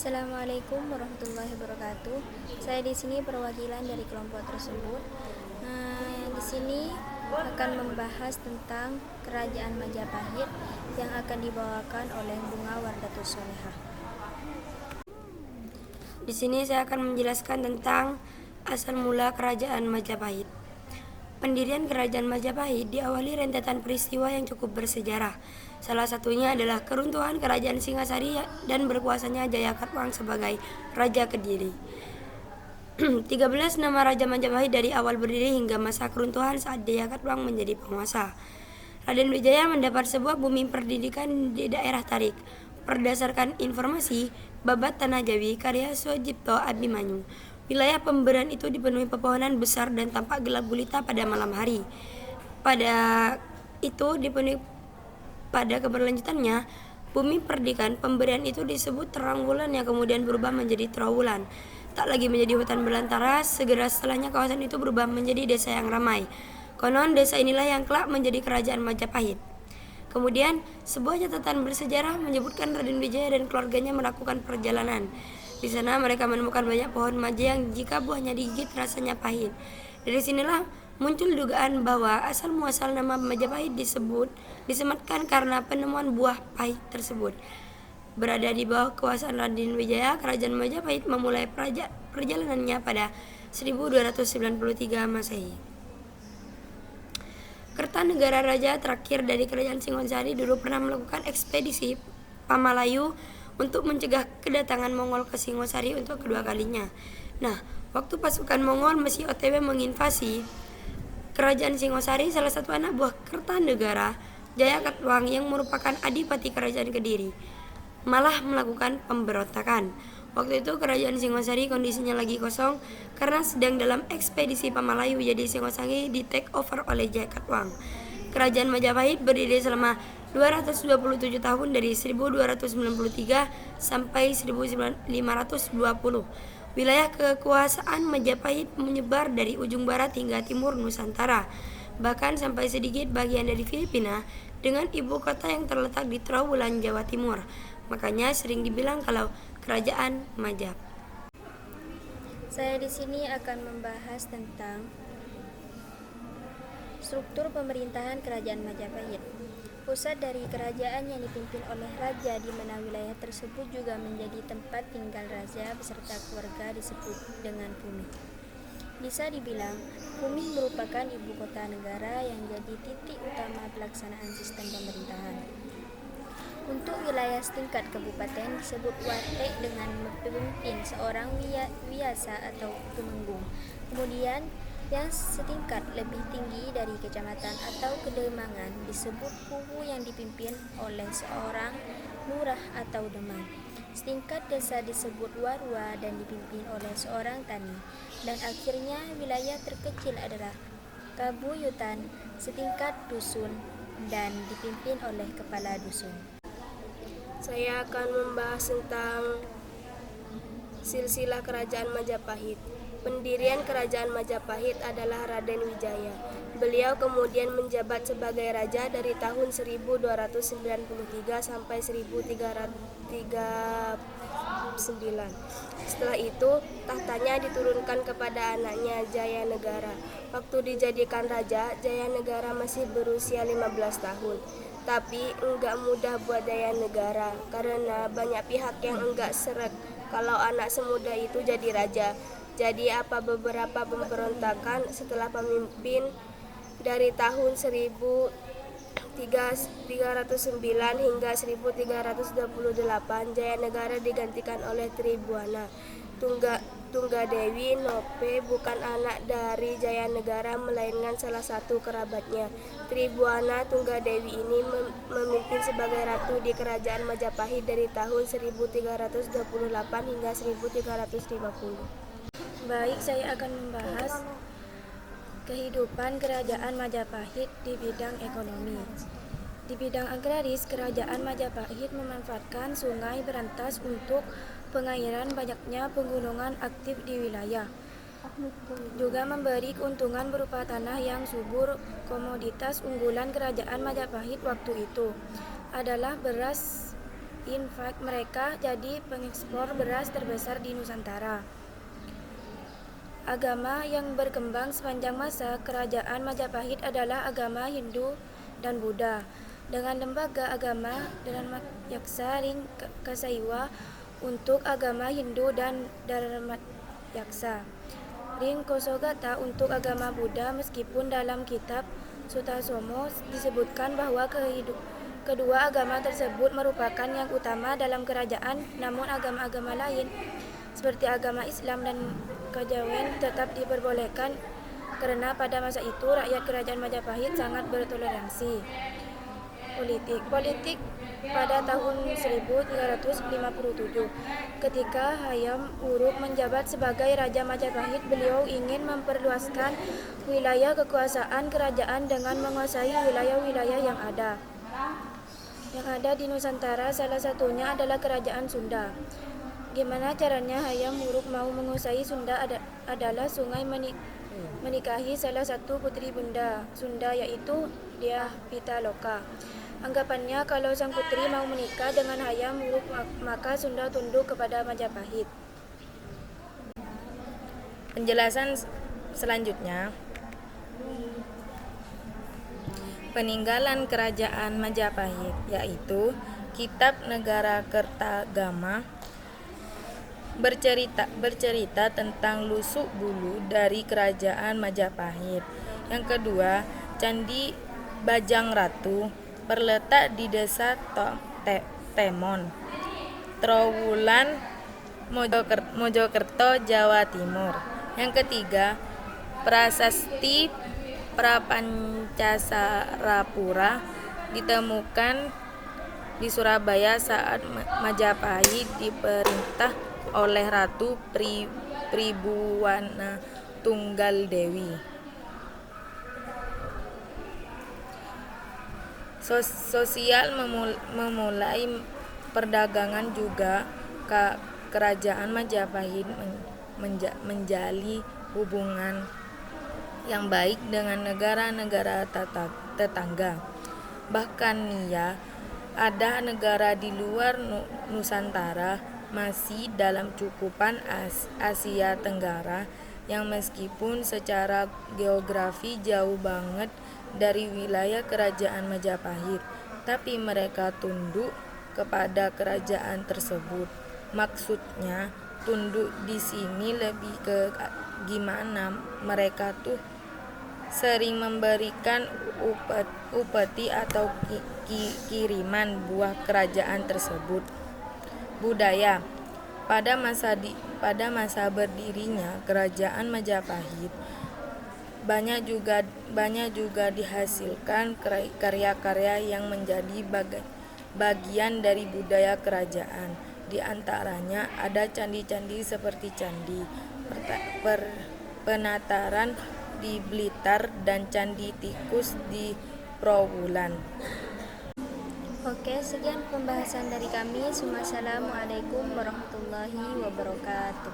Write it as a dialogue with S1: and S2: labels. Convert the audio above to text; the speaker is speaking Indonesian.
S1: Assalamualaikum warahmatullahi wabarakatuh. Saya di sini perwakilan dari kelompok tersebut. Di sini akan membahas tentang Kerajaan Majapahit yang akan dibawakan oleh Bunga Wardatus Sholehah.
S2: Di sini saya akan menjelaskan tentang asal mula Kerajaan Majapahit. Pendirian Kerajaan Majapahit diawali rentetan peristiwa yang cukup bersejarah. Salah satunya adalah keruntuhan Kerajaan Singasari dan berkuasanya Jayakatwang sebagai Raja Kediri. 13 nama Raja Majapahit dari awal berdiri hingga masa keruntuhan saat Jayakatwang menjadi penguasa. Raden Wijaya mendapat sebuah bumi pendidikan di daerah Tarik. Berdasarkan informasi Babat Tanah Jawi karya Sojipto Abimanyu, wilayah pemberian itu dipenuhi pepohonan besar dan tampak gelap gulita pada malam hari. Pada keberlanjutannya, bumi perdikan pemberian itu disebut terang bulan yang kemudian berubah menjadi trawulan. Tak lagi menjadi hutan belantara, segera setelahnya kawasan itu berubah menjadi desa yang ramai. Konon desa inilah yang kelak menjadi Kerajaan Majapahit. Kemudian, sebuah catatan bersejarah menyebutkan Raden Wijaya dan keluarganya melakukan perjalanan. Di sana mereka menemukan banyak pohon maje yang jika buahnya digigit rasanya pahit. Dari sinilah muncul dugaan bahwa asal muasal nama Majapahit disematkan karena penemuan buah pahit tersebut. Berada di bawah kekuasaan Raden Wijaya, Kerajaan Majapahit memulai perjalanannya pada 1293 Masehi. Kertanegara Raja terakhir dari Kerajaan Singosari dulu pernah melakukan ekspedisi Pamalayu untuk mencegah kedatangan Mongol ke Singosari untuk kedua kalinya. Nah, waktu pasukan Mongol masih OTW menginvasi Kerajaan Singosari, salah satu anak buah Kertanegara, Jayakatwang yang merupakan adipati Kerajaan Kediri, malah melakukan pemberontakan. Waktu itu Kerajaan Singosari kondisinya lagi kosong karena sedang dalam ekspedisi Pamalayu, jadi Singosari di take over oleh Jayakatwang. Kerajaan Majapahit berdiri selama 227 tahun dari 1293 sampai 1520. Wilayah kekuasaan Majapahit menyebar dari ujung barat hingga timur Nusantara, bahkan sampai sedikit bagian dari Filipina dengan ibu kota yang terletak di Trawulan, Jawa Timur. Makanya sering dibilang kalau Kerajaan Majap.
S1: Saya di sini akan membahas tentang struktur pemerintahan Kerajaan Majapahit. Pusat dari kerajaan yang dipimpin oleh raja, di mana wilayah tersebut juga menjadi tempat tinggal raja beserta keluarga, disebut dengan Bumi. Bisa dibilang, Bumi merupakan ibu kota negara yang jadi titik utama pelaksanaan sistem pemerintahan. Untuk wilayah setingkat kabupaten disebut watek dengan memimpin seorang wiasa atau tumenggung. Kemudian yang setingkat lebih tinggi dari kecamatan atau kedemangan disebut kubu yang dipimpin oleh seorang lurah atau demang. Setingkat desa disebut warua dan dipimpin oleh seorang tani. Dan akhirnya wilayah terkecil adalah kabuyutan setingkat dusun dan dipimpin oleh kepala dusun.
S2: Saya akan membahas tentang silsilah Kerajaan Majapahit. Pendirian Kerajaan Majapahit adalah Raden Wijaya. Beliau kemudian menjabat sebagai raja dari tahun 1293 sampai 1339. Setelah itu, tahtanya diturunkan kepada anaknya Jayanegara. Waktu dijadikan raja, Jayanegara masih berusia 15 tahun. Tapi enggak mudah buat Jayanegara karena banyak pihak yang enggak seret kalau anak semuda itu jadi raja. Jadi beberapa pemberontakan setelah pemimpin dari tahun 1309 hingga 1328, Jayanegara digantikan oleh Tribuana. Tunggadewi Nope bukan anak dari Jayanegara melainkan salah satu kerabatnya. Tribuana Tunggadewi ini memimpin sebagai ratu di Kerajaan Majapahit dari tahun 1328 hingga 1350.
S1: Baik, saya akan membahas kehidupan Kerajaan Majapahit di bidang ekonomi. Di bidang agraris, Kerajaan Majapahit memanfaatkan sungai berantas untuk pengairan banyaknya pegunungan aktif di wilayah. Juga memberi keuntungan berupa tanah yang subur. Komoditas unggulan Kerajaan Majapahit waktu itu adalah beras
S3: In fact, mereka jadi pengekspor beras terbesar di Nusantara. Agama yang berkembang sepanjang masa Kerajaan Majapahit adalah agama Hindu dan Buddha, dengan lembaga agama Dharmayaksa Ring Kasaiwa untuk agama Hindu dan Dharmayaksa Ring Kosogata untuk agama Buddha, meskipun dalam kitab Suttasomo disebutkan bahwa kedua agama tersebut merupakan yang utama dalam kerajaan, namun agama-agama lain seperti agama Islam dan kejawen tetap diperbolehkan karena pada masa itu rakyat kerajaan Majapahit sangat bertoleransi. Politik pada tahun 1357, ketika Hayam Wuruk menjabat sebagai Raja Majapahit, beliau ingin memperluaskan wilayah kekuasaan kerajaan dengan menguasai wilayah-wilayah yang ada di Nusantara. Salah satunya adalah Kerajaan Sunda. Gimana caranya Hayam Wuruk mau menguasai Sunda adalah Sungai menikahi salah satu putri bunda Sunda, yaitu Dyah Pitaloka. Anggapannya kalau sang putri mau menikah dengan Hayam Wuruk, maka Sunda tunduk kepada Majapahit.
S4: Penjelasan selanjutnya, peninggalan Kerajaan Majapahit, yaitu Kitab Negara Kertagama, bercerita tentang lusuk bulu dari Kerajaan Majapahit. Yang kedua, Candi Bajang Ratu terletak di Desa Temon, Trowulan, Mojokerto, Jawa Timur. Yang ketiga, Prasasti Prapancasarapura ditemukan di Surabaya saat Majapahit diperintah oleh Ratu Pribuwana Tunggal Dewi. Sosial memulai perdagangan juga. Kerajaan Majapahit menjalin hubungan yang baik dengan negara-negara tetangga. Bahkan ada negara di luar Nusantara masih dalam cakupan Asia Tenggara yang meskipun secara geografi jauh banget dari wilayah Kerajaan Majapahit, tapi mereka tunduk kepada kerajaan tersebut. Maksudnya tunduk di sini lebih ke gimana mereka tuh sering memberikan upeti atau kiriman buah kerajaan tersebut. Budaya. Pada masa berdirinya Kerajaan Majapahit, banyak juga dihasilkan karya-karya yang menjadi bagian dari budaya kerajaan. Di antaranya ada candi-candi seperti Candi Penataran di Blitar dan Candi Tikus di Trowulan.
S1: Oke, sekian pembahasan dari kami. Wassalamualaikum warahmatullahi wabarakatuh.